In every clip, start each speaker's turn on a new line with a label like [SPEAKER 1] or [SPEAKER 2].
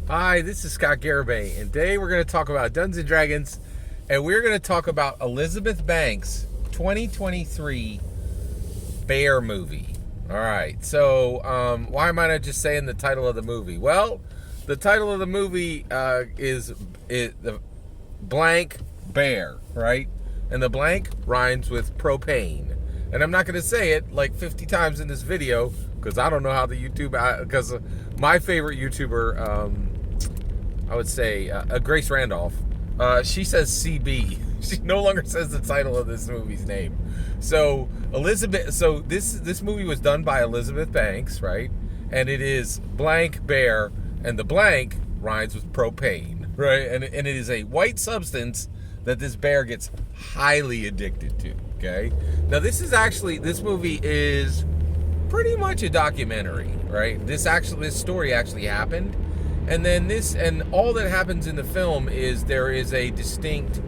[SPEAKER 1] Hi, this is Scott Garibay, and today we're going to talk about Dungeons and Dragons, and we're going to talk about Elizabeth Banks' 2023 Bear movie. All right, so why am I not just saying the title of the movie? Well, the title of the movie is the blank bear, right? And the blank rhymes with propane. And I'm not going to say it like 50 times in this video because I don't know how the YouTube, because my favorite YouTuber, I would say Grace Randolph, she says CB. She no longer says the title of this movie's name. So this movie was done by Elizabeth Banks, right? And it is blank bear, and the blank rhymes with propane, right? And it is a white substance that this bear gets highly addicted to. Okay. Now this movie is pretty much a documentary, right? This story actually happened. And then all that happens in the film is there is a distinct,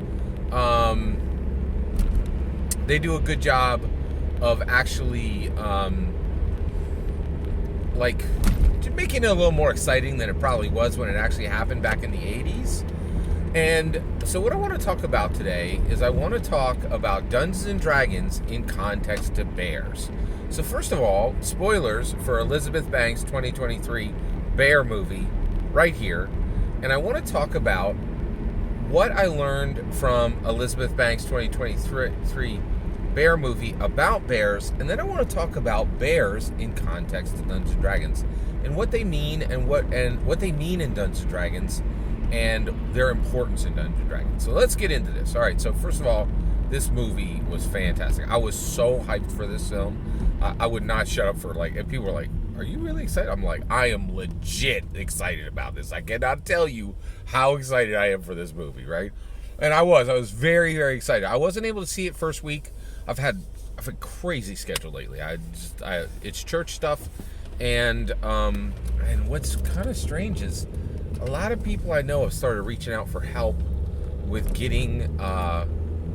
[SPEAKER 1] they do a good job of actually, like, making it a little more exciting than it probably was when it actually happened back in the 80s. And so what I want to talk about today is I want to talk about Dungeons and Dragons in context to bears. So first of all, spoilers for Elizabeth Banks' 2023 Bear movie right here. And I want to talk about what I learned from Elizabeth Banks' 2023 Bear movie about bears. And then I want to talk about bears in context to Dungeons and Dragons and what they mean and what they mean in Dungeons and Dragons and their importance in Dungeons & Dragons. So let's get into this. All right, so first of all, this movie was fantastic. I was so hyped for this film. I would not shut up for, like, if people were like, are you really excited? I'm like, I am legit excited about this. I cannot tell you how excited I am for this movie, right? And I was very, very excited. I wasn't able to see it first week. I've had a crazy schedule lately. It's church stuff, and what's kind of strange is a lot of people I know have started reaching out for help with getting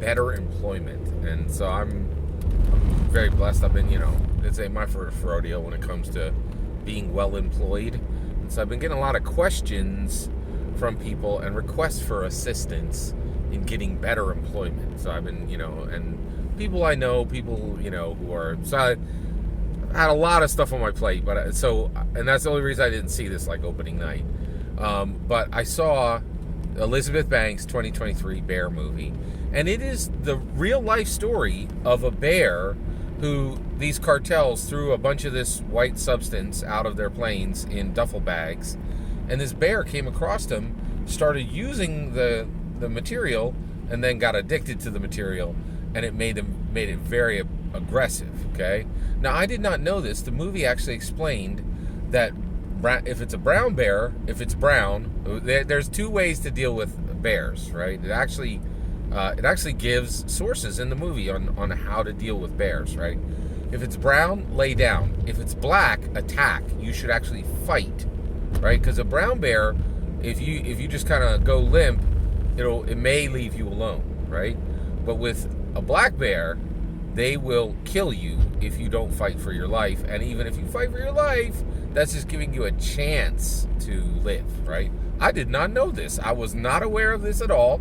[SPEAKER 1] better employment. And so I'm very blessed. I've been, it's my first rodeo when it comes to being well employed. And so I've been getting a lot of questions from people and requests for assistance in getting better employment. So I've been, and people I know, who are, so I had a lot of stuff on my plate, and that's the only reason I didn't see this like opening night. But I saw Elizabeth Banks' 2023 Bear movie, and it is the real life story of a bear who these cartels threw a bunch of this white substance out of their planes in duffel bags, and this bear came across him, started using the material, and then got addicted to the material, and it made it very aggressive. Okay, now I did not know this. The movie actually explained that if it's a brown bear, if it's brown, there's two ways to deal with bears, right? It actually gives sources in the movie on how to deal with bears, right? If it's brown, lay down. If it's black, attack. You should actually fight, right? Because a brown bear, if you just kind of go limp, it may leave you alone, right? But with a black bear, they will kill you if you don't fight for your life. And even if you fight for your life, that's just giving you a chance to live, right? I did not know this. I was not aware of this at all.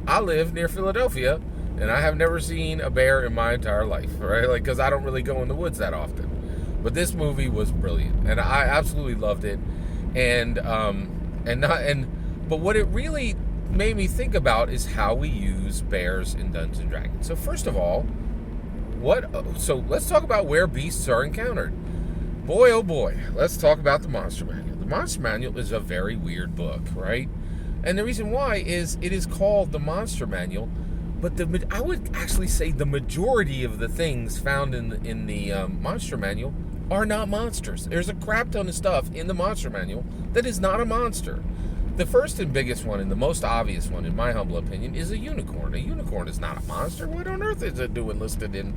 [SPEAKER 1] I live near Philadelphia, and I have never seen a bear in my entire life, right? Like, because I don't really go in the woods that often. But this movie was brilliant, and I absolutely loved it. But what it really made me think about is how we use bears in Dungeons and Dragons. So first of all, so let's talk about where beasts are encountered. Boy, oh boy, let's talk about the Monster Manual. The Monster Manual is a very weird book, right? And the reason why is it is called the Monster Manual, but I would actually say the majority of the things found in the Monster Manual are not monsters. There's a crap ton of stuff in the Monster Manual that is not a monster. The first and biggest one, and the most obvious one, in my humble opinion, is a unicorn. A unicorn is not a monster. What on earth is it doing listed in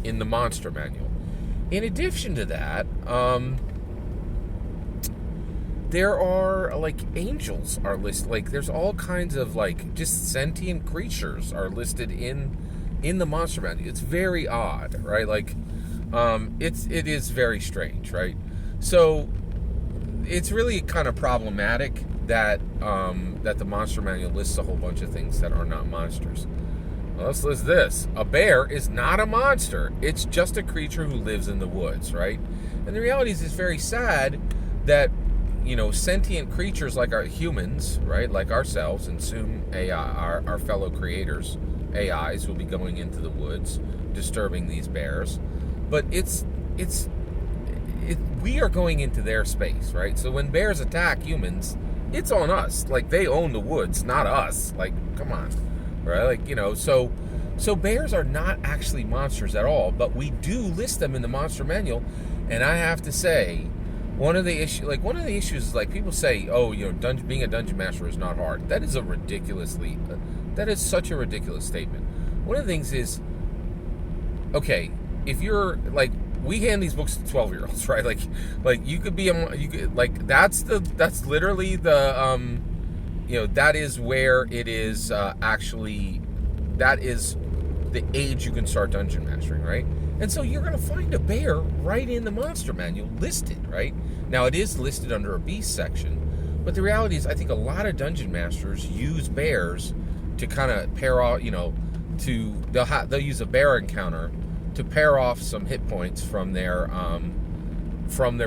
[SPEAKER 1] the Monster Manual? In addition to that, there are, like, angels are listed. Like, there's all kinds of, like, just sentient creatures are listed in the Monster Manual. It's very odd, right? Like, it is very strange, right? So it's really kind of problematic that that the monster manual lists a whole bunch of things that are not monsters. Well, let's list this. A bear is not a monster. It's just a creature who lives in the woods, right? And the reality is, it's very sad that, you know, sentient creatures like our humans, right, like ourselves, and soon AI, our fellow creators, AIs, will be going into the woods, disturbing these bears. But we are going into their space, right? So when bears attack humans, it's on us. Like, they own the woods, not us. Like, come on, right? Like, you know, so bears are not actually monsters at all, but we do list them in the monster manual. And I have to say, one of the issues is, like, people say, oh, you know, being a dungeon master is not hard. That is such a ridiculous statement. One of the things is, okay, if you're like, we hand these books to 12-year-olds, right? Like you could be that's literally the you know, that is where it is actually, that is the age you can start dungeon mastering, right? And so you're going to find a bear right in the monster manual listed, right? Now, it is listed under a beast section, but the reality is, I think a lot of dungeon masters use bears to kind of pair off, you know, they'll use a bear encounter to pair off some hit points from their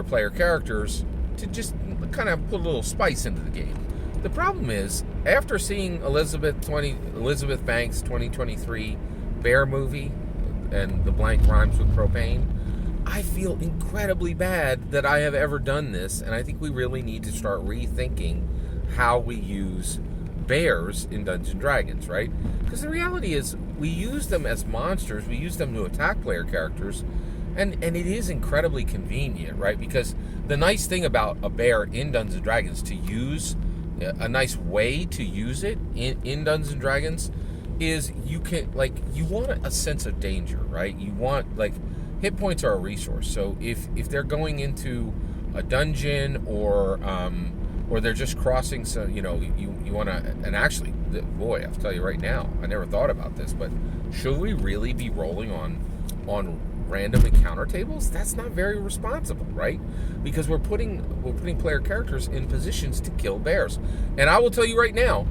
[SPEAKER 1] player characters, to just kind of put a little spice into the game. The problem is, after seeing Elizabeth Banks' 2023 bear movie, and the blank rhymes with propane, I feel incredibly bad that I have ever done this, and I think we really need to start rethinking how we use bears in Dungeons & Dragons, right? Because the reality is, we use them as monsters, we use them to attack player characters, and it is incredibly convenient, right? Because the nice thing about a bear in Dungeons & Dragons, to use, a nice way to use it in Dungeons & Dragons, is you can, like, you want a sense of danger, right? You want, like, hit points are a resource. So if they're going into a dungeon, or they're just crossing, so, you know, you want to, and actually, boy, I'll tell you right now, I never thought about this, but should we really be rolling on random encounter tables? That's not very responsible, right? Because we're putting player characters in positions to kill bears. And I will tell you right now,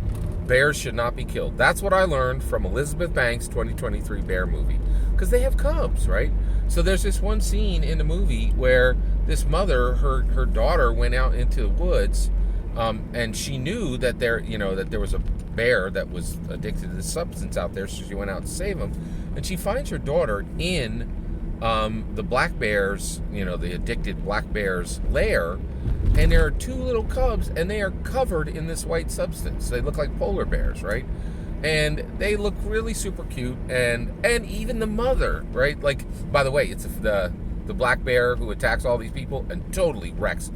[SPEAKER 1] bears should not be killed. That's what I learned from Elizabeth Banks' 2023 bear movie. Because they have cubs, right? So there's this one scene in the movie where this mother, her daughter went out into the woods, and she knew that there was a bear that was addicted to this substance out there, so she went out to save him. And she finds her daughter in the black bear's, the addicted black bear's lair, and there are two little cubs, and they are covered in this white substance. They look like polar bears, right? And they look really super cute, and even the mother, right? Like, by the way, it's the black bear who attacks all these people and totally wrecks.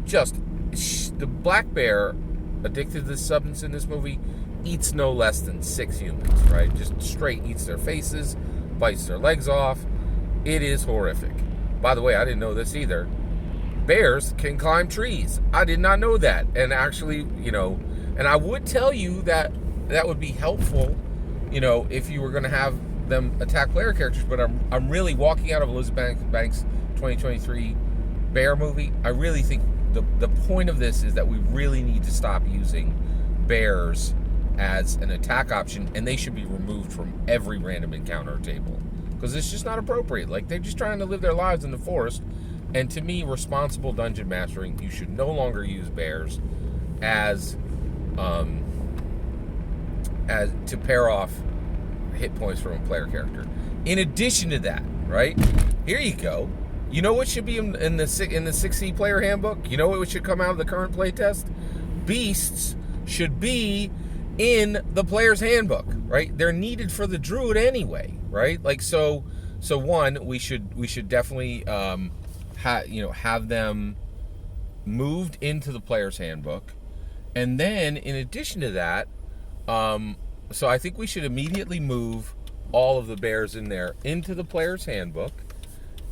[SPEAKER 1] The black bear addicted to this substance in this movie eats no less than 6 humans, right? Just straight eats their faces, bites their legs off. It is horrific. By the way, I didn't know this either. Bears can climb trees. I did not know that. And actually, and I would tell you that would be helpful, if you were going to have them attack player characters. But I'm really walking out of Elizabeth Banks' 2023 bear movie. I really think the point of this is that we really need to stop using bears as an attack option, and they should be removed from every random encounter table, because it's just not appropriate. Like, they're just trying to live their lives in the forest. And to me, responsible dungeon mastering, you should no longer use bears as to pair off hit points from a player character. In addition to that, right? Here you go. You know what should be in the 6e player handbook? You know what should come out of the current playtest? Beasts should be in the player's handbook, right? They're needed for the druid anyway, right? Like, so one, we should definitely have them moved into the player's handbook. And then, in addition to that, so I think we should immediately move all of the bears in there into the player's handbook.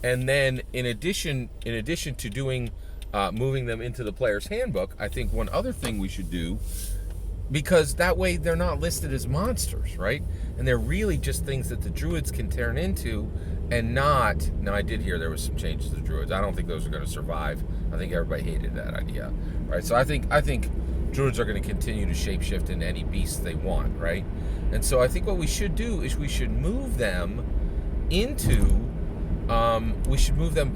[SPEAKER 1] And then, in addition to doing moving them into the player's handbook, I think one other thing we should do, because that way they're not listed as monsters, right? And they're really just things that the druids can turn into and not, now I did hear there was some changes to druids. I don't think those are going to survive. I think everybody hated that idea, right? So I think druids are going to continue to shapeshift into any beast they want, right? And so I think what we should do is we should move them into, we should move them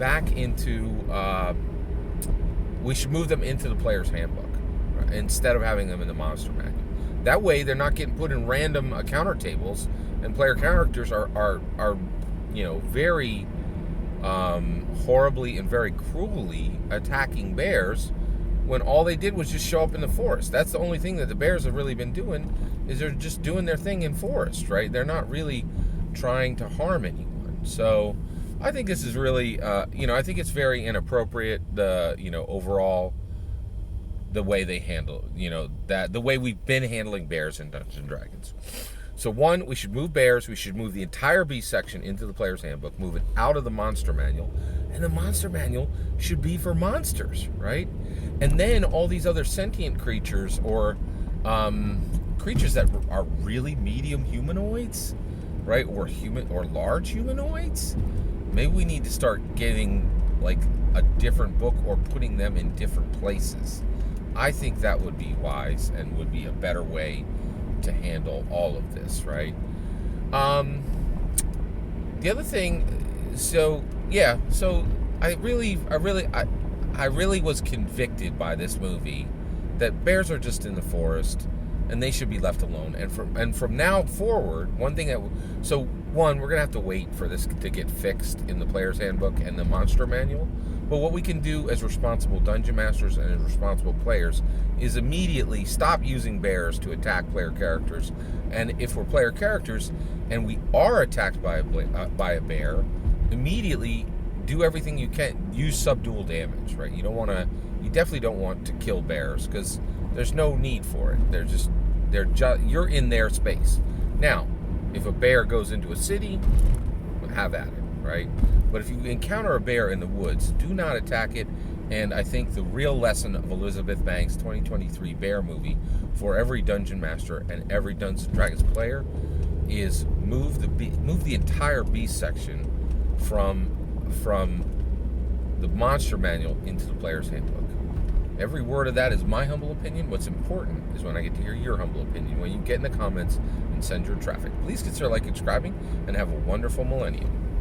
[SPEAKER 1] into the player's handbook, right? Instead of having them in the monster manual. That way they're not getting put in random counter tables, and player characters are very horribly and very cruelly attacking bears when all they did was just show up in the forest. That's the only thing that the bears have really been doing, is they're just doing their thing in forest, right? They're not really trying to harm anyone. So I think this is really, I think it's very inappropriate, overall, the way they handle, the way we've been handling bears in Dungeons and Dragons. So one, we should move bears. We should move the entire beast section into the player's handbook, move it out of the monster manual, and the monster manual should be for monsters, right? And then all these other sentient creatures, or creatures that are really medium humanoids, right, or large humanoids, maybe we need to start getting like a different book or putting them in different places. I think that would be wise and would be a better way to handle all of this, right? The other thing, I really was convicted by this movie that bears are just in the forest and they should be left alone. And from now forward, we're gonna have to wait for this to get fixed in the player's handbook and the monster manual. But what we can do as responsible dungeon masters and as responsible players is immediately stop using bears to attack player characters. And if we're player characters and we are attacked by a bear, immediately do everything you can. Use subdual damage, right? You definitely don't want to kill bears, because there's no need for it. You're in their space. Now, if a bear goes into a city, have at it, right? But if you encounter a bear in the woods, do not attack it. And I think the real lesson of Elizabeth Banks' 2023 Bear movie for every Dungeon Master and every Dungeons & Dragons player is move the entire beast section from the monster manual into the player's handbook. Every word of that is my humble opinion. What's important is when I get to hear your humble opinion, when you get in the comments and send your traffic. Please consider liking, subscribing, and have a wonderful millennium.